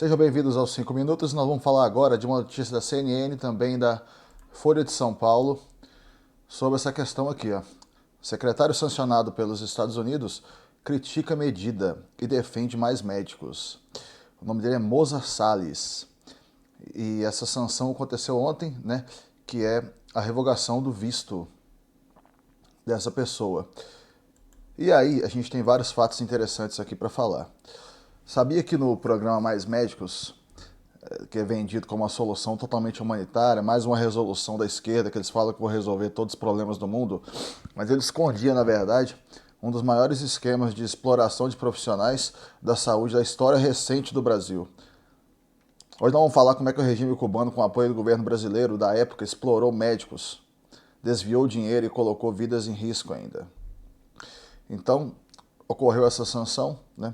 Sejam bem-vindos aos 5 minutos. Nós vamos falar agora de uma notícia da CNN, também da Folha de São Paulo, sobre essa questão aqui. O secretário sancionado pelos Estados Unidos critica a medida e defende mais médicos. O nome dele é Moza Salles. E essa sanção aconteceu ontem, né? Que é a revogação do visto dessa pessoa. E aí, a gente tem vários fatos interessantes aqui para falar. Sabia que no programa Mais Médicos, que é vendido como uma solução totalmente humanitária, mais uma resolução da esquerda, que eles falam que vão resolver todos os problemas do mundo, mas ele escondia, na verdade, um dos maiores esquemas de exploração de profissionais da saúde da história recente do Brasil. Hoje nós vamos falar como é que o regime cubano, com o apoio do governo brasileiro da época, explorou médicos, desviou dinheiro e colocou vidas em risco ainda. Então, ocorreu essa sanção, né?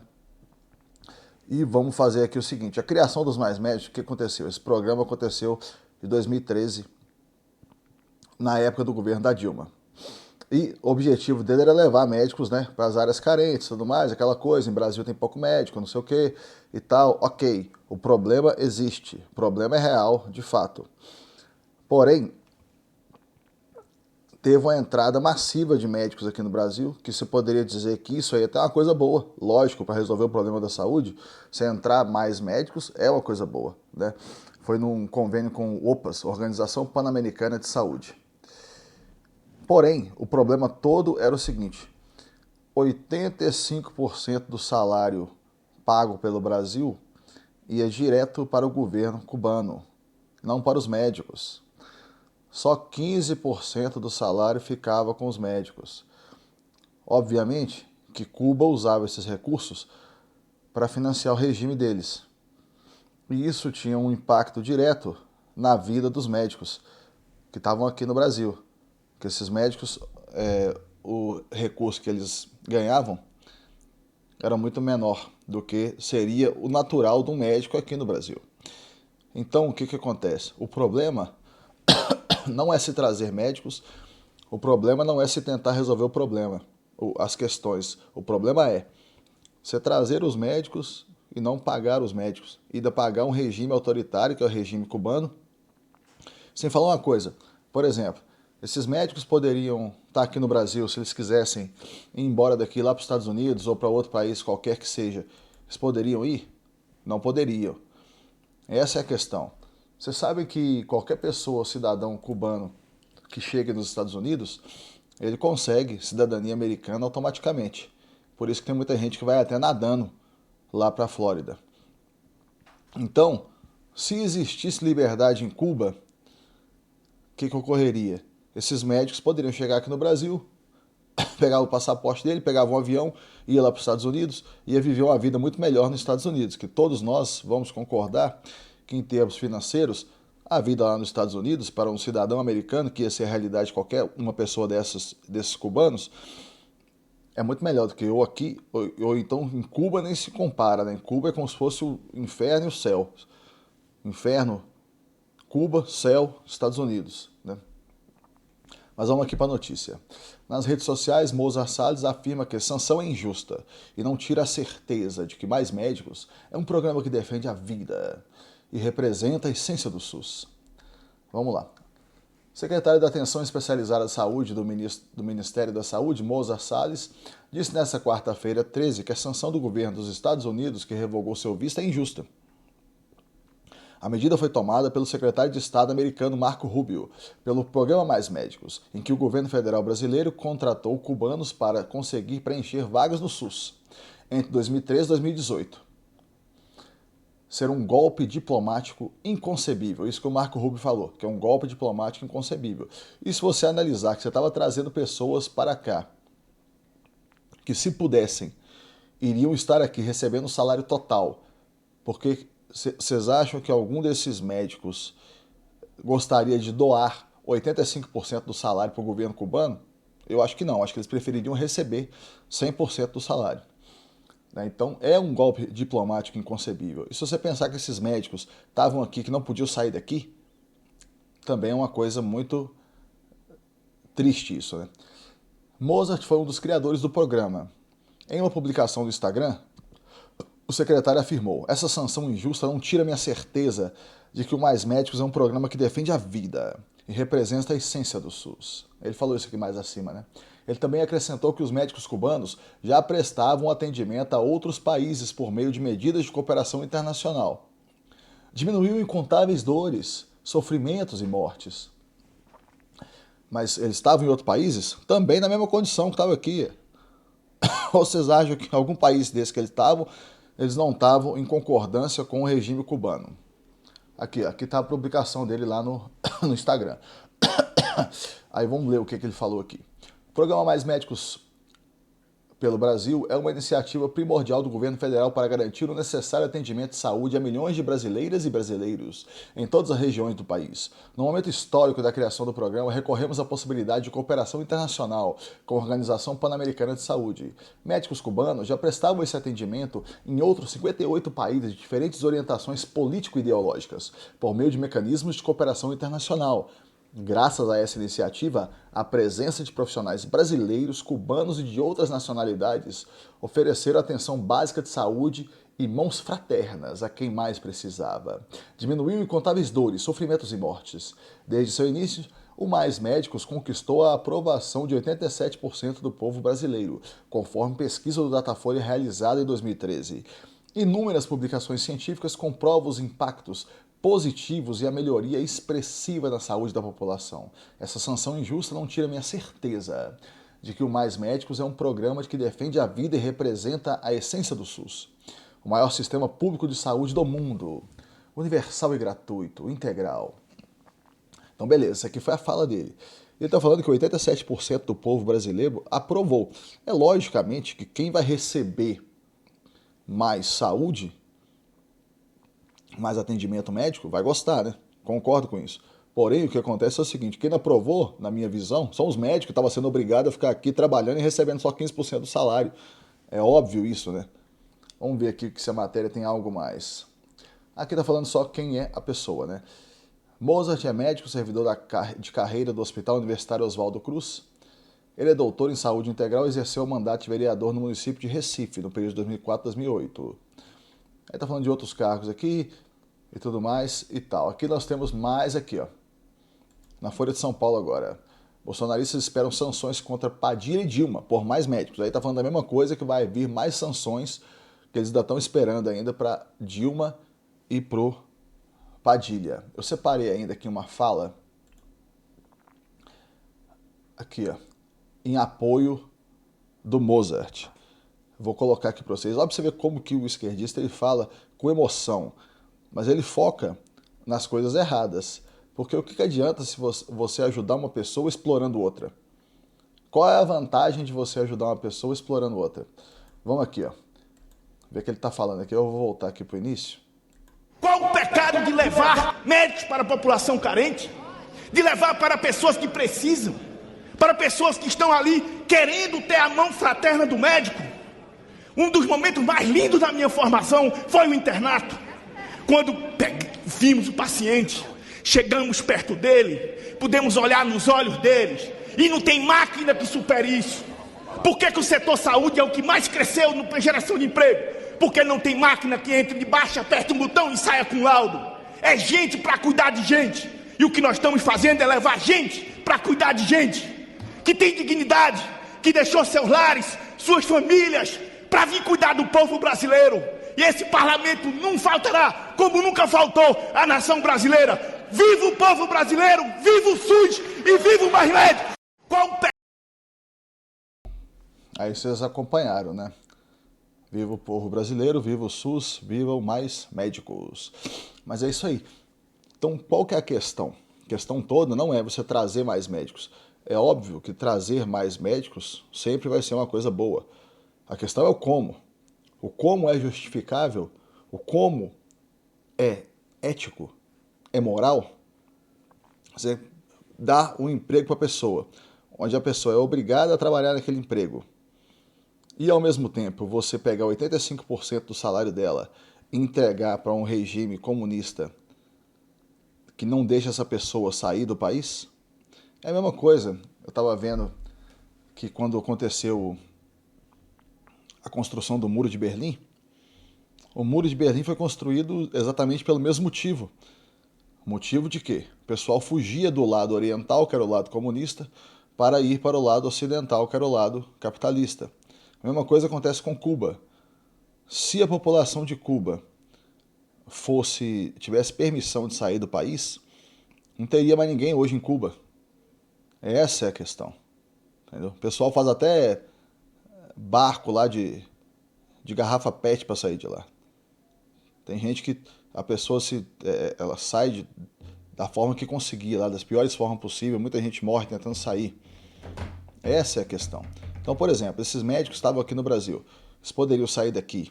E vamos fazer aqui o seguinte, a criação dos Mais Médicos, o que aconteceu? Esse programa aconteceu em 2013, na época do governo da Dilma. E o objetivo dele era levar médicos, né, para as áreas carentes e tudo mais, aquela coisa, em Brasil tem pouco médico, não sei o que e tal. Ok, o problema existe, o problema é real, de fato. Porém, teve uma entrada massiva de médicos aqui no Brasil, que se poderia dizer que isso aí é até uma coisa boa. Lógico, para resolver o problema da saúde, se entrar mais médicos é uma coisa boa, né? Foi num convênio com o OPAS, Organização Pan-Americana de Saúde. Porém, o problema todo era o seguinte, 85% do salário pago pelo Brasil ia direto para o governo cubano, não para os médicos. Só 15% do salário ficava com os médicos. Obviamente que Cuba usava esses recursos para financiar o regime deles. E isso tinha um impacto direto na vida dos médicos que estavam aqui no Brasil. Porque esses médicos, o recurso que eles ganhavam era muito menor do que seria o natural de um médico aqui no Brasil. Então, o que acontece? O problema não é se trazer médicos, o problema não é se tentar resolver o problema, as questões. O problema é você trazer os médicos e não pagar os médicos. E ainda pagar um regime autoritário, que é o regime cubano. Sem falar uma coisa, por exemplo, esses médicos poderiam estar aqui no Brasil se eles quisessem ir embora daqui lá para os Estados Unidos ou para outro país qualquer que seja. Eles poderiam ir? Não poderiam. Essa é a questão. Você sabe que qualquer pessoa, cidadão cubano que chegue nos Estados Unidos, ele consegue cidadania americana automaticamente. Por isso que tem muita gente que vai até nadando lá para a Flórida. Então, se existisse liberdade em Cuba, o que ocorreria? Esses médicos poderiam chegar aqui no Brasil, pegar o passaporte dele, pegava um avião, ia lá para os Estados Unidos, ia viver uma vida muito melhor nos Estados Unidos, que todos nós vamos concordar que em termos financeiros, a vida lá nos Estados Unidos, para um cidadão americano, que ia ser a realidade de qualquer uma pessoa desses cubanos, é muito melhor do que eu aqui, ou então em Cuba nem se compara, né? Em Cuba é como se fosse o inferno e o céu. Inferno, Cuba, céu, Estados Unidos, né? Mas vamos aqui para a notícia. Nas redes sociais, Moza Salles afirma que a sanção é injusta e não tira a certeza de que Mais Médicos é um programa que defende a vida e representa a essência do SUS. Vamos lá. O secretário da Atenção Especializada à Saúde do Ministério da Saúde, Moza Salles, disse nesta quarta-feira 13 que a sanção do governo dos Estados Unidos, que revogou seu visto, é injusta. A medida foi tomada pelo secretário de Estado americano Marco Rubio, pelo Programa Mais Médicos, em que o governo federal brasileiro contratou cubanos para conseguir preencher vagas no SUS, entre 2013 e 2018. Ser um golpe diplomático inconcebível, isso que o Marco Rubio falou, que é um golpe diplomático inconcebível. E se você analisar que você estava trazendo pessoas para cá, que se pudessem, iriam estar aqui recebendo o salário total, porque vocês acham que algum desses médicos gostaria de doar 85% do salário para o governo cubano? Eu acho que não, acho que eles prefeririam receber 100% do salário. Então é um golpe diplomático inconcebível. E se você pensar que esses médicos estavam aqui, que não podiam sair daqui, também é uma coisa muito triste isso, né? Mozart foi um dos criadores do programa. Em uma publicação do Instagram, O secretário afirmou: essa sanção injusta não tira minha certeza de que o Mais Médicos é um programa que defende a vida e representa a essência do SUS. Ele falou isso aqui mais acima, né? Ele também acrescentou que os médicos cubanos já prestavam atendimento a outros países por meio de medidas de cooperação internacional. Diminuiu incontáveis dores, sofrimentos e mortes. Mas eles estavam em outros países também na mesma condição que estava aqui. Ou vocês acham que em algum país desse que eles não estavam em concordância com o regime cubano? Aqui está a publicação dele lá no, no Instagram. Aí vamos ler o que ele falou aqui. O programa Mais Médicos pelo Brasil é uma iniciativa primordial do governo federal para garantir o necessário atendimento de saúde a milhões de brasileiras e brasileiros em todas as regiões do país. No momento histórico da criação do programa, recorremos à possibilidade de cooperação internacional com a Organização Pan-Americana de Saúde. Médicos cubanos já prestavam esse atendimento em outros 58 países de diferentes orientações político-ideológicas, por meio de mecanismos de cooperação internacional. Graças a essa iniciativa, a presença de profissionais brasileiros, cubanos e de outras nacionalidades ofereceram atenção básica de saúde e mãos fraternas a quem mais precisava. Diminuiu incontáveis dores, sofrimentos e mortes. Desde seu início, o Mais Médicos conquistou a aprovação de 87% do povo brasileiro, conforme pesquisa do Datafolha realizada em 2013. Inúmeras publicações científicas comprovam os impactos positivos e a melhoria expressiva da saúde da população. Essa sanção injusta não tira minha certeza de que o Mais Médicos é um programa que defende a vida e representa a essência do SUS. O maior sistema público de saúde do mundo. Universal e gratuito, integral. Então beleza, essa aqui foi a fala dele. Ele está falando que 87% do povo brasileiro aprovou. É logicamente que quem vai receber mais saúde, mais atendimento médico, vai gostar, né? Concordo com isso. Porém, o que acontece é o seguinte, quem não aprovou, na minha visão, são os médicos que estavam sendo obrigados a ficar aqui trabalhando e recebendo só 15% do salário. É óbvio isso, né? Vamos ver aqui se a matéria tem algo mais. Aqui está falando só quem é a pessoa, né? Mozart é médico, servidor de carreira do Hospital Universitário Oswaldo Cruz. Ele é doutor em saúde integral e exerceu o mandato de vereador no município de Recife, no período de 2004 a 2008. Aí está falando de outros cargos aqui e tudo mais e tal. Aqui nós temos mais aqui, ó. Na Folha de São Paulo agora. Bolsonaristas esperam sanções contra Padilha e Dilma por mais médicos. Aí tá falando da mesma coisa, que vai vir mais sanções que eles ainda estão esperando ainda para Dilma e pro Padilha. Eu separei ainda aqui uma fala aqui, ó, em apoio do Mozart. Vou colocar aqui para vocês. Olha para você ver como que o esquerdista ele fala com emoção, mas ele foca nas coisas erradas. Porque o que adianta se você ajudar uma pessoa explorando outra? Qual é a vantagem de você ajudar uma pessoa explorando outra? Vamos aqui, ó. Ver o que ele está falando aqui. Eu vou voltar aqui para o início. Qual o pecado de levar médicos para a população carente? De levar para pessoas que precisam? Para pessoas que estão ali querendo ter a mão fraterna do médico? Um dos momentos mais lindos da minha formação foi o internato. Quando vimos o paciente, chegamos perto dele, pudemos olhar nos olhos deles, e não tem máquina que supere isso. Por que o setor saúde é o que mais cresceu na geração de emprego? Porque não tem máquina que entre de baixo, aperte um botão e saia com laudo. É gente para cuidar de gente. E o que nós estamos fazendo é levar gente para cuidar de gente que tem dignidade, que deixou seus lares, suas famílias, para vir cuidar do povo brasileiro. E esse parlamento não faltará, como nunca faltou a nação brasileira. Viva o povo brasileiro, viva o SUS e viva o Mais Médicos. Aí vocês acompanharam, né? Viva o povo brasileiro, viva o SUS, viva o Mais Médicos. Mas é isso aí. Então, qual que é a questão? A questão toda não é você trazer mais médicos. É óbvio que trazer mais médicos sempre vai ser uma coisa boa. A questão é o como. O como é justificável, o como é ético, é moral. Você dá um emprego para a pessoa, onde a pessoa é obrigada a trabalhar naquele emprego. E ao mesmo tempo você pegar 85% do salário dela e entregar para um regime comunista que não deixa essa pessoa sair do país, é a mesma coisa. Eu estava vendo que quando aconteceu a construção do Muro de Berlim, O Muro de Berlim foi construído exatamente pelo mesmo motivo. Motivo de quê? O pessoal fugia do lado oriental, que era o lado comunista, para ir para o lado ocidental, que era o lado capitalista. A mesma coisa acontece com Cuba. Se a população de Cuba tivesse permissão de sair do país, não teria mais ninguém hoje em Cuba. Essa é a questão. Entendeu? O pessoal faz até barco lá de garrafa PET para sair de lá. Tem gente que a pessoa ela sai da forma que conseguia, lá das piores formas possíveis, muita gente morre tentando sair. Essa é a questão. Então, por exemplo, esses médicos estavam aqui no Brasil, eles poderiam sair daqui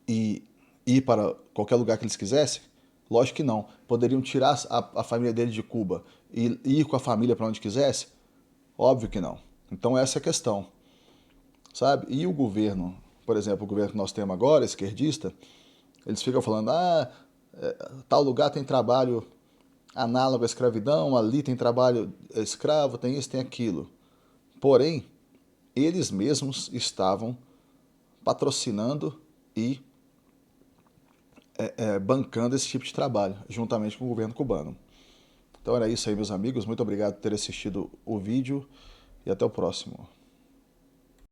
e ir para qualquer lugar que eles quisessem? Lógico que não. Poderiam tirar a família dele de Cuba e ir com a família para onde quisesse? Óbvio que não. Então essa é a questão, sabe? E o governo, por exemplo, o governo que nós temos agora, esquerdista, eles ficam falando, tal lugar tem trabalho análogo à escravidão, ali tem trabalho escravo, tem isso, tem aquilo. Porém, eles mesmos estavam patrocinando e bancando esse tipo de trabalho, juntamente com o governo cubano. Então era isso aí, meus amigos. Muito obrigado por ter assistido o vídeo e até o próximo.